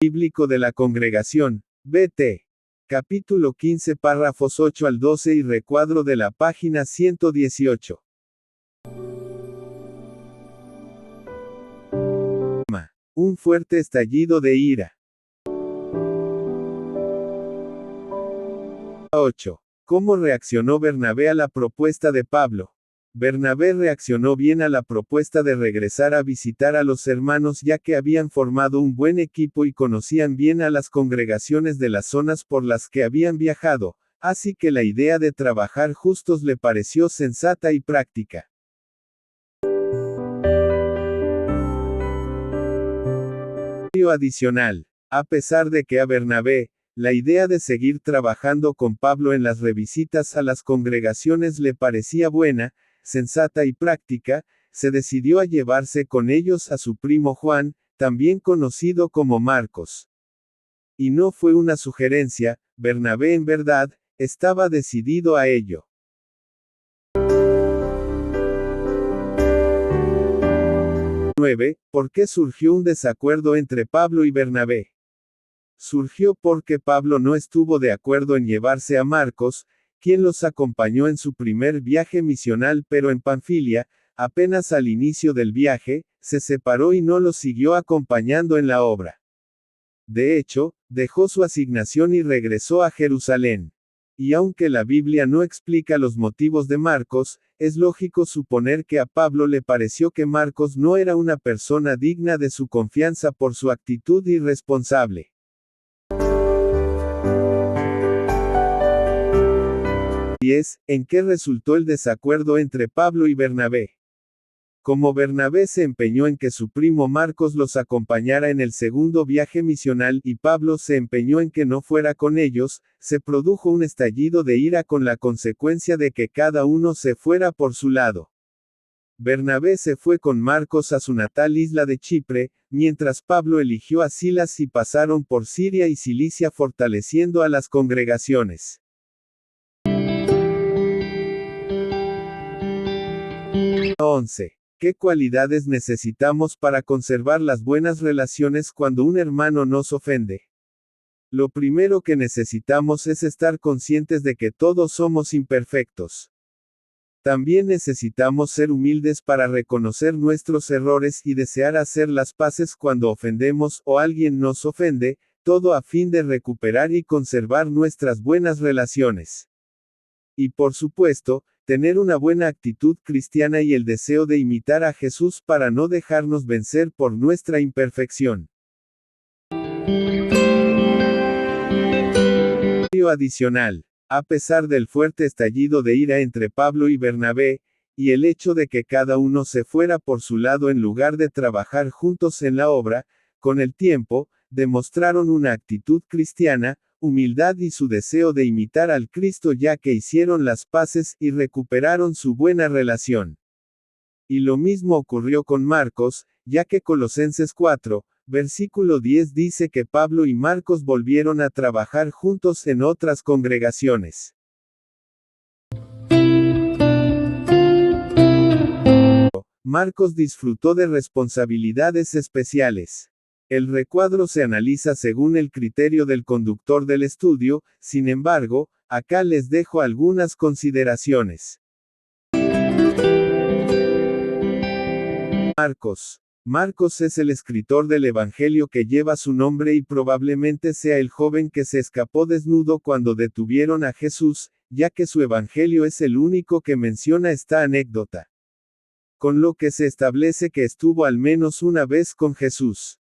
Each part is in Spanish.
Bíblico de la Congregación, BT. Capítulo 15 párrafos 8 al 12 y recuadro de la página 118. Un fuerte estallido de ira. 8. ¿Cómo reaccionó Bernabé a la propuesta de Pablo? Bernabé reaccionó bien a la propuesta de regresar a visitar a los hermanos, ya que habían formado un buen equipo y conocían bien a las congregaciones de las zonas por las que habían viajado, así que la idea de trabajar juntos le pareció sensata y práctica. Adicional. A pesar de que a Bernabé, la idea de seguir trabajando con Pablo en las revisitas a las congregaciones le parecía buena, sensata y práctica, se decidió a llevarse con ellos a su primo Juan, también conocido como Marcos. Y no fue una sugerencia, Bernabé en verdad, estaba decidido a ello. 9. ¿Por qué surgió un desacuerdo entre Pablo y Bernabé? Surgió porque Pablo no estuvo de acuerdo en llevarse a Marcos, quien los acompañó en su primer viaje misional, pero en Panfilia, apenas al inicio del viaje, se separó y no los siguió acompañando en la obra. De hecho, dejó su asignación y regresó a Jerusalén. Y aunque la Biblia no explica los motivos de Marcos, es lógico suponer que a Pablo le pareció que Marcos no era una persona digna de su confianza por su actitud irresponsable. ¿En qué resultó el desacuerdo entre Pablo y Bernabé? Como Bernabé se empeñó en que su primo Marcos los acompañara en el segundo viaje misional y Pablo se empeñó en que no fuera con ellos, se produjo un estallido de ira con la consecuencia de que cada uno se fuera por su lado. Bernabé se fue con Marcos a su natal isla de Chipre, mientras Pablo eligió a Silas y pasaron por Siria y Cilicia fortaleciendo a las congregaciones. 11. ¿Qué cualidades necesitamos para conservar las buenas relaciones cuando un hermano nos ofende? Lo primero que necesitamos es estar conscientes de que todos somos imperfectos. También necesitamos ser humildes para reconocer nuestros errores y desear hacer las paces cuando ofendemos o alguien nos ofende, todo a fin de recuperar y conservar nuestras buenas relaciones. Y por supuesto, tener una buena actitud cristiana y el deseo de imitar a Jesús para no dejarnos vencer por nuestra imperfección. Adicional. A pesar del fuerte estallido de ira entre Pablo y Bernabé, y el hecho de que cada uno se fuera por su lado en lugar de trabajar juntos en la obra, con el tiempo, demostraron una actitud cristiana, humildad y su deseo de imitar al Cristo, ya que hicieron las paces y recuperaron su buena relación. Y lo mismo ocurrió con Marcos, ya que Colosenses 4, versículo 10 dice que Pablo y Marcos volvieron a trabajar juntos en otras congregaciones. Marcos disfrutó de responsabilidades especiales. El recuadro se analiza según el criterio del conductor del estudio, sin embargo, acá les dejo algunas consideraciones. Marcos es el escritor del Evangelio que lleva su nombre y probablemente sea el joven que se escapó desnudo cuando detuvieron a Jesús, ya que su Evangelio es el único que menciona esta anécdota. Con lo que se establece que estuvo al menos una vez con Jesús.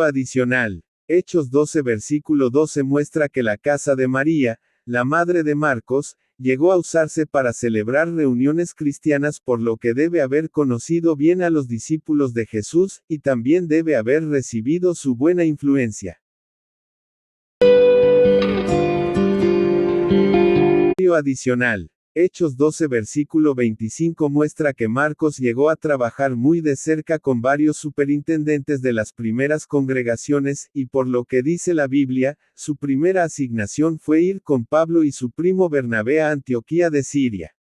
Adicional. Hechos 12 versículo 12 muestra que la casa de María, la madre de Marcos, llegó a usarse para celebrar reuniones cristianas, por lo que debe haber conocido bien a los discípulos de Jesús, y también debe haber recibido su buena influencia. Adicional. Hechos 12 versículo 25 muestra que Marcos llegó a trabajar muy de cerca con varios superintendentes de las primeras congregaciones, y por lo que dice la Biblia, su primera asignación fue ir con Pablo y su primo Bernabé a Antioquía de Siria.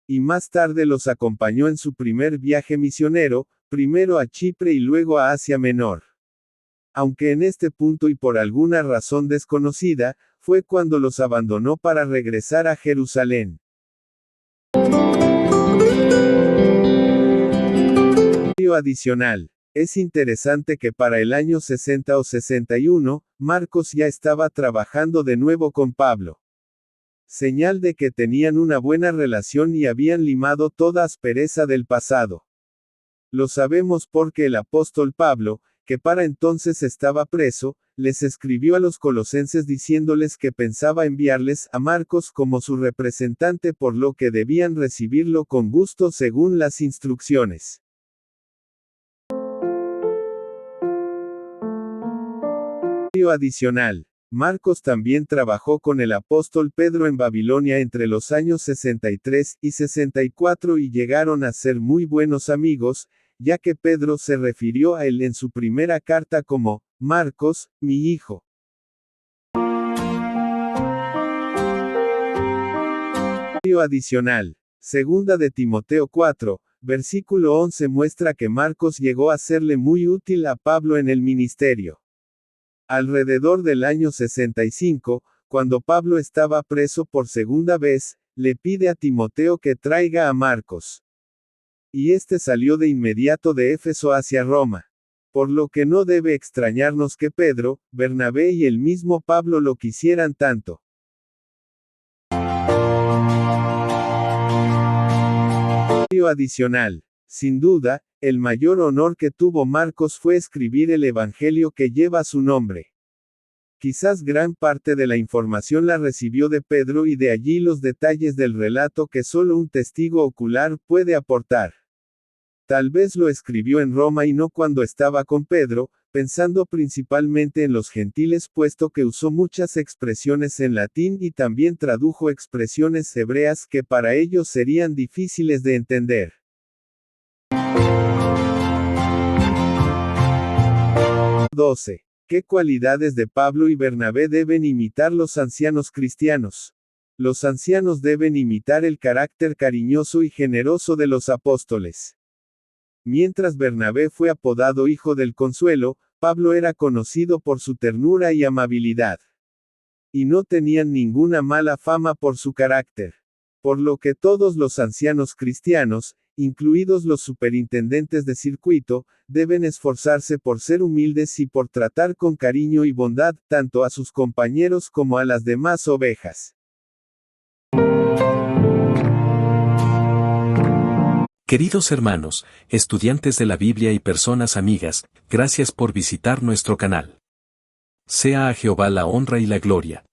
Y más tarde los acompañó en su primer viaje misionero, primero a Chipre y luego a Asia Menor. Aunque en este punto y por alguna razón desconocida, fue cuando los abandonó para regresar a Jerusalén. Adicional. Es interesante que para el año 60 o 61, Marcos ya estaba trabajando de nuevo con Pablo. Señal de que tenían una buena relación y habían limado toda aspereza del pasado. Lo sabemos porque el apóstol Pablo, que para entonces estaba preso, les escribió a los colosenses diciéndoles que pensaba enviarles a Marcos como su representante, por lo que debían recibirlo con gusto según las instrucciones. Adicional. Marcos también trabajó con el apóstol Pedro en Babilonia entre los años 63 y 64 y llegaron a ser muy buenos amigos, ya que Pedro se refirió a él en su primera carta como, Marcos, mi hijo. Adicional. Segunda de Timoteo 4, versículo 11 muestra que Marcos llegó a serle muy útil a Pablo en el ministerio. Alrededor del año 65, cuando Pablo estaba preso por segunda vez, le pide a Timoteo que traiga a Marcos. Y este salió de inmediato de Éfeso hacia Roma. Por lo que no debe extrañarnos que Pedro, Bernabé y el mismo Pablo lo quisieran tanto. Adicional. Sin duda, el mayor honor que tuvo Marcos fue escribir el Evangelio que lleva su nombre. Quizás gran parte de la información la recibió de Pedro y de allí los detalles del relato que solo un testigo ocular puede aportar. Tal vez lo escribió en Roma y no cuando estaba con Pedro, pensando principalmente en los gentiles, puesto que usó muchas expresiones en latín y también tradujo expresiones hebreas que para ellos serían difíciles de entender. ¿Qué cualidades de Pablo y Bernabé deben imitar los ancianos cristianos? Los ancianos deben imitar el carácter cariñoso y generoso de los apóstoles. Mientras Bernabé fue apodado Hijo del Consuelo, Pablo era conocido por su ternura y amabilidad. Y no tenían ninguna mala fama por su carácter. Por lo que todos los ancianos cristianos, incluidos los superintendentes de circuito, deben esforzarse por ser humildes y por tratar con cariño y bondad tanto a sus compañeros como a las demás ovejas. Queridos hermanos, estudiantes de la Biblia y personas amigas, gracias por visitar nuestro canal. Sea a Jehová la honra y la gloria.